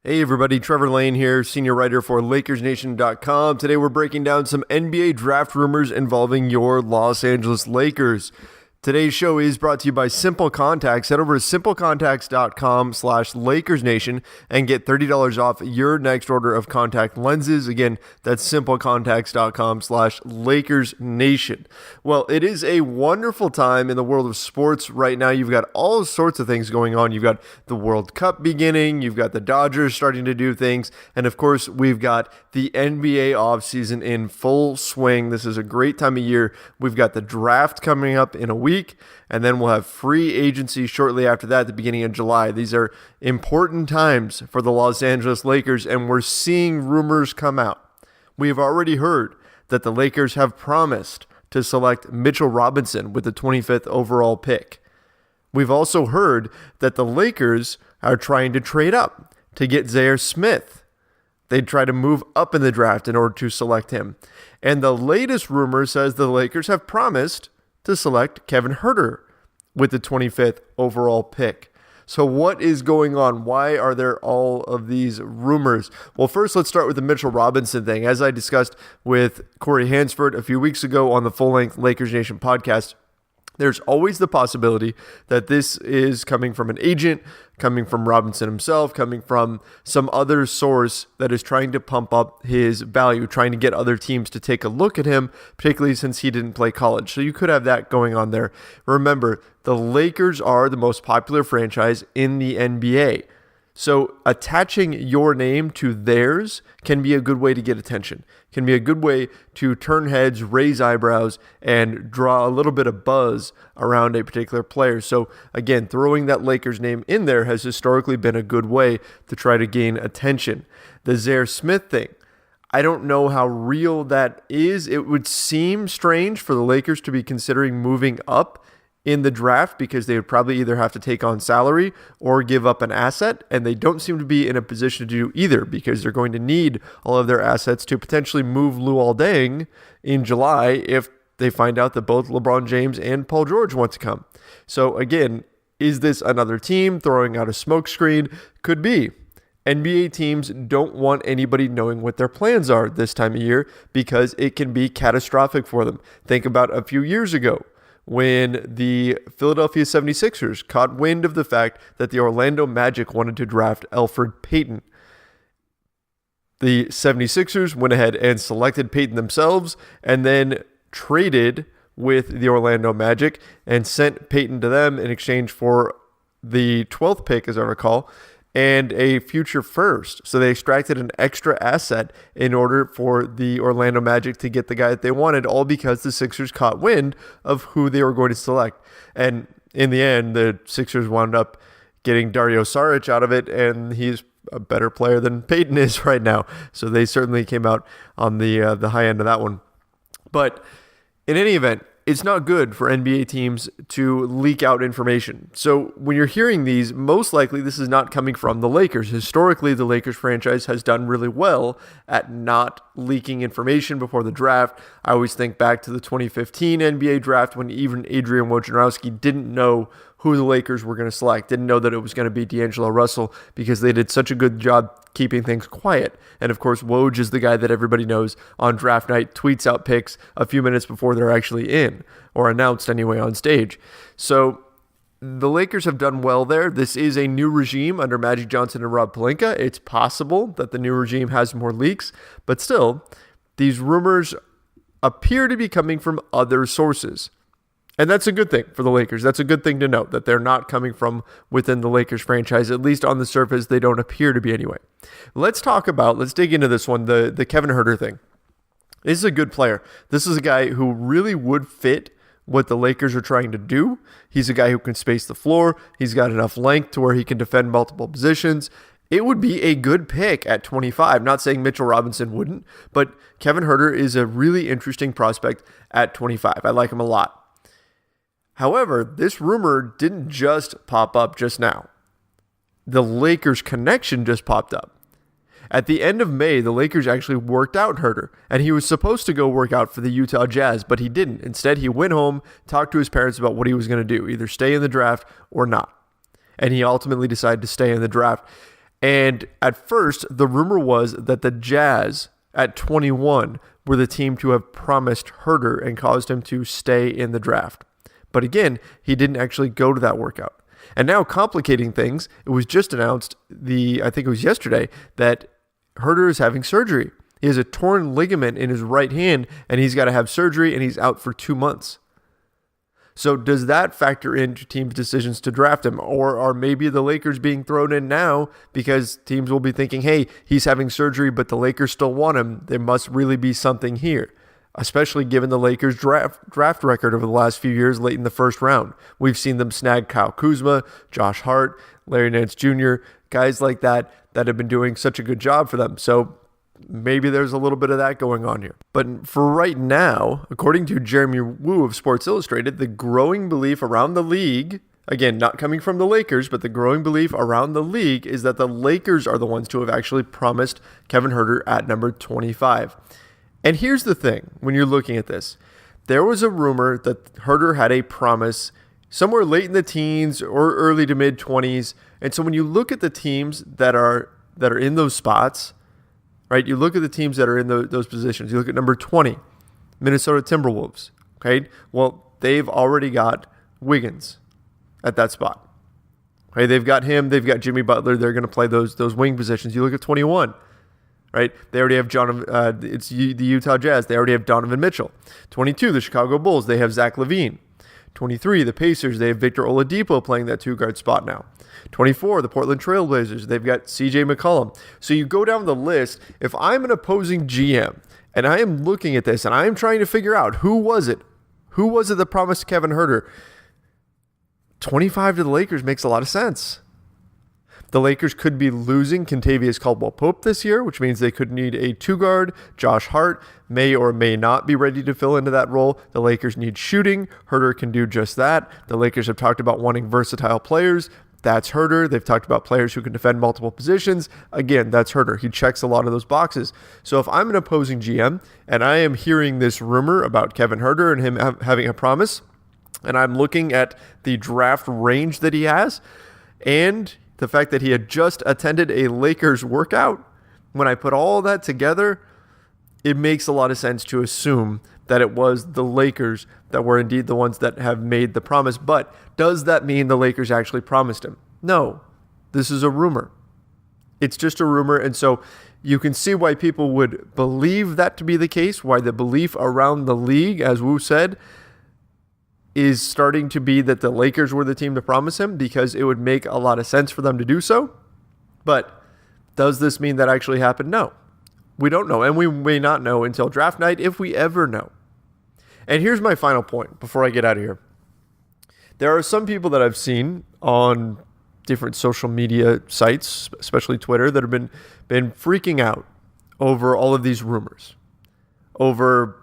Hey everybody, Trevor Lane here, senior writer for LakersNation.com. Today we're breaking down some NBA draft rumors involving your Los Angeles Lakers. Today's show is brought to you by Simple Contacts. Head over to simplecontacts.com/LakersNation and get $30 off your next order of contact lenses. Again, that's simplecontacts.com/LakersNation. Well, it is a wonderful time in the world of sports right now. You've got all sorts of things going on. You've got the World Cup beginning. You've got the Dodgers starting to do things. And of course, we've got the NBA offseason in full swing. This is a great time of year. We've got the draft coming up in a week. And then we'll have free agency shortly after that, the beginning of July. These are important times for the Los Angeles Lakers, and we're seeing rumors come out. We have already heard that the Lakers have promised to select Mitchell Robinson with the 25th overall pick. We've also heard that the Lakers are trying to trade up to get Zaire Smith. They'd try to move up in the draft in order to select him. And the latest rumor says the Lakers have promised to select Kevin Huerter with the 25th overall pick. So what is going on? Why are there all of these rumors? Well, first, let's start with the Mitchell Robinson thing. As I discussed with Corey Hansford a few weeks ago on the full-length Lakers Nation podcast, there's always the possibility that this is coming from an agent, coming from Robinson himself, coming from some other source that is trying to pump up his value, trying to get other teams to take a look at him, particularly since he didn't play college. So you could have that going on there. Remember, the Lakers are the most popular franchise in the NBA. So attaching your name to theirs can be a good way to get attention, can be a good way to turn heads, raise eyebrows, and draw a little bit of buzz around a particular player. So again, throwing that Lakers name in there has historically been a good way to try to gain attention. The Zaire Smith thing, I don't know how real that is. It would seem strange for the Lakers to be considering moving up in the draft because they would probably either have to take on salary or give up an asset, and they don't seem to be in a position to do either because they're going to need all of their assets to potentially move Luol Deng in July if they find out that both LeBron James and Paul George want to come. So again, is this another team throwing out a smokescreen? Could be. NBA teams don't want anybody knowing what their plans are this time of year because it can be catastrophic for them. Think about a few years ago, when the Philadelphia 76ers caught wind of the fact that the Orlando Magic wanted to draft Elfrid Payton. The 76ers went ahead and selected Payton themselves and then traded with the Orlando Magic and sent Payton to them in exchange for the 12th pick, as I recall, and a future first. So they extracted an extra asset in order for the Orlando Magic to get the guy that they wanted, all because the Sixers caught wind of who they were going to select. And in the end, the Sixers wound up getting Dario Saric out of it, and he's a better player than Peyton is right now. So they certainly came out on the high end of that one. But in any event, it's not good for NBA teams to leak out information. So when you're hearing these, most likely this is not coming from the Lakers. Historically, the Lakers franchise has done really well at not leaking information before the draft. I always think back to the 2015 NBA draft when even Adrian Wojnarowski didn't know who the Lakers were going to select, didn't know that it was going to be D'Angelo Russell because they did such a good job keeping things quiet. And of course, Woj is the guy that everybody knows on draft night, tweets out picks a few minutes before they're actually in, or announced anyway on stage. So the Lakers have done well there. This is a new regime under Magic Johnson and Rob Pelinka. It's possible that the new regime has more leaks, but still, these rumors appear to be coming from other sources. And that's a good thing for the Lakers. That's a good thing to note, that they're not coming from within the Lakers franchise. At least on the surface, they don't appear to be anyway. Let's dig into this one, the Kevin Huerter thing. This is a good player. This is a guy who really would fit what the Lakers are trying to do. He's a guy who can space the floor. He's got enough length to where he can defend multiple positions. It would be a good pick at 25. Not saying Mitchell Robinson wouldn't, but Kevin Huerter is a really interesting prospect at 25. I like him a lot. However, this rumor didn't just pop up just now. The Lakers connection just popped up. At the end of May, the Lakers actually worked out Huerter, and he was supposed to go work out for the Utah Jazz, but he didn't. Instead, he went home, talked to his parents about what he was going to do, either stay in the draft or not. And he ultimately decided to stay in the draft. And at first, the rumor was that the Jazz at 21 were the team to have promised Huerter and caused him to stay in the draft. But again, he didn't actually go to that workout. And now, complicating things, it was just announced, I think it was yesterday, that Huerter is having surgery. He has a torn ligament in his right hand, and he's got to have surgery, and he's out for 2 months. So does that factor into teams' decisions to draft him? Or are maybe the Lakers being thrown in now because teams will be thinking, hey, he's having surgery, but the Lakers still want him. There must really be something here, especially given the Lakers' draft record over the last few years late in the first round. We've seen them snag Kyle Kuzma, Josh Hart, Larry Nance Jr., guys like that have been doing such a good job for them. So maybe there's a little bit of that going on here. But for right now, according to Jeremy Woo of Sports Illustrated, the growing belief around the league, again, not coming from the Lakers, but the growing belief around the league is that the Lakers are the ones to have actually promised Kevin Huerter at number 25. And here's the thing, when you're looking at this, there was a rumor that Huerter had a promise somewhere late in the teens or early to mid 20s. And so when you look at the teams that are in those spots, right? You look at the teams that are in those positions. You look at number 20, Minnesota Timberwolves. Okay, well, they've already got Wiggins at that spot. Okay, they've got him. They've got Jimmy Butler. They're going to play those wing positions. You look at 21, right? They already have it's the Utah Jazz. They already have Donovan Mitchell. 22, the Chicago Bulls. They have Zach LaVine. 23, the Pacers. They have Victor Oladipo playing that 2-guard spot now. 24, the Portland Trailblazers. They've got CJ McCollum. So you go down the list. If I'm an opposing GM and I am looking at this and I am trying to figure out who was it that promised Kevin Huerter, 25 to the Lakers makes a lot of sense. The Lakers could be losing Kentavious Caldwell-Pope this year, which means they could need a 2-guard. Josh Hart may or may not be ready to fill into that role. The Lakers need shooting. Huerter can do just that. The Lakers have talked about wanting versatile players. That's Huerter. They've talked about players who can defend multiple positions. Again, that's Huerter. He checks a lot of those boxes. So if I'm an opposing GM and I am hearing this rumor about Kevin Huerter and him having a promise, and I'm looking at the draft range that he has and the fact that he had just attended a Lakers workout, when I put all that together, it makes a lot of sense to assume that it was the Lakers that were indeed the ones that have made the promise. But does that mean the Lakers actually promised him? No, this is a rumor. It's just a rumor. And so you can see why people would believe that to be the case, why the belief around the league, as Wu said, is starting to be that the Lakers were the team to promise him, because it would make a lot of sense for them to do so. But does this mean that actually happened? No. We don't know, and we may not know until draft night, if we ever know. And here's my final point before I get out of here. There are some people that I've seen on different social media sites, especially Twitter, that have been freaking out over all of these rumors, over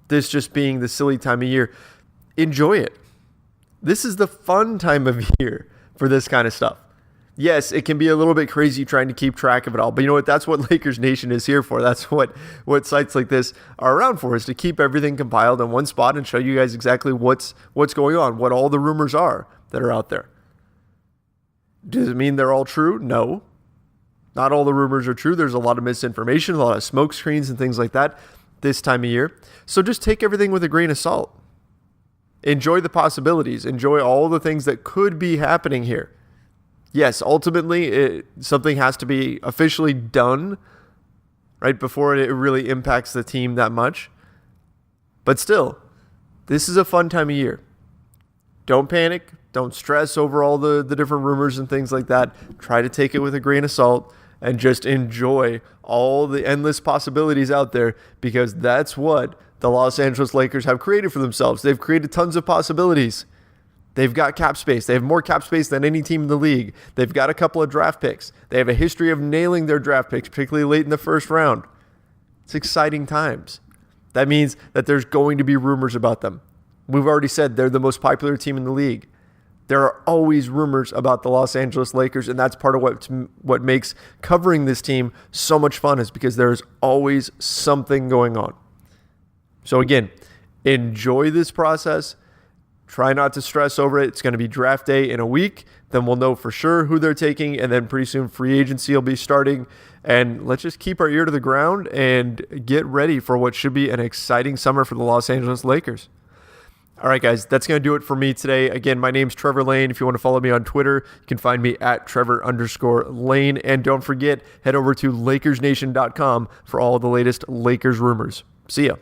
this just being the silly time of year. Enjoy it. This is the fun time of year for this kind of stuff. Yes, it can be a little bit crazy trying to keep track of it all, but you know what? That's what Lakers Nation is here for. That's what sites like this are around for, is to keep everything compiled in one spot and show you guys exactly what's going on, what all the rumors are that are out there. Does it mean they're all true? No. Not all the rumors are true. There's a lot of misinformation, a lot of smoke screens and things like that this time of year. So just take everything with a grain of salt. Enjoy the possibilities. Enjoy all the things that could be happening here. Yes, ultimately, something has to be officially done right before it really impacts the team that much. But still, this is a fun time of year. Don't panic. Don't stress over all the different rumors and things like that. Try to take it with a grain of salt and just enjoy all the endless possibilities out there, because that's what the Los Angeles Lakers have created for themselves. They've created tons of possibilities. They've got cap space. They have more cap space than any team in the league. They've got a couple of draft picks. They have a history of nailing their draft picks, particularly late in the first round. It's exciting times. That means that there's going to be rumors about them. We've already said they're the most popular team in the league. There are always rumors about the Los Angeles Lakers, and that's part of what makes covering this team so much fun, is because there's always something going on. So again, enjoy this process. Try not to stress over it. It's going to be draft day in a week. then we'll know for sure who they're taking, and then pretty soon free agency will be starting. And let's just keep our ear to the ground and get ready for what should be an exciting summer for the Los Angeles Lakers. All right, guys, that's going to do it for me today. Again, my name's Trevor Lane. If you want to follow me on Twitter, you can find me at Trevor_Lane. And don't forget, head over to LakersNation.com for all the latest Lakers rumors. See ya.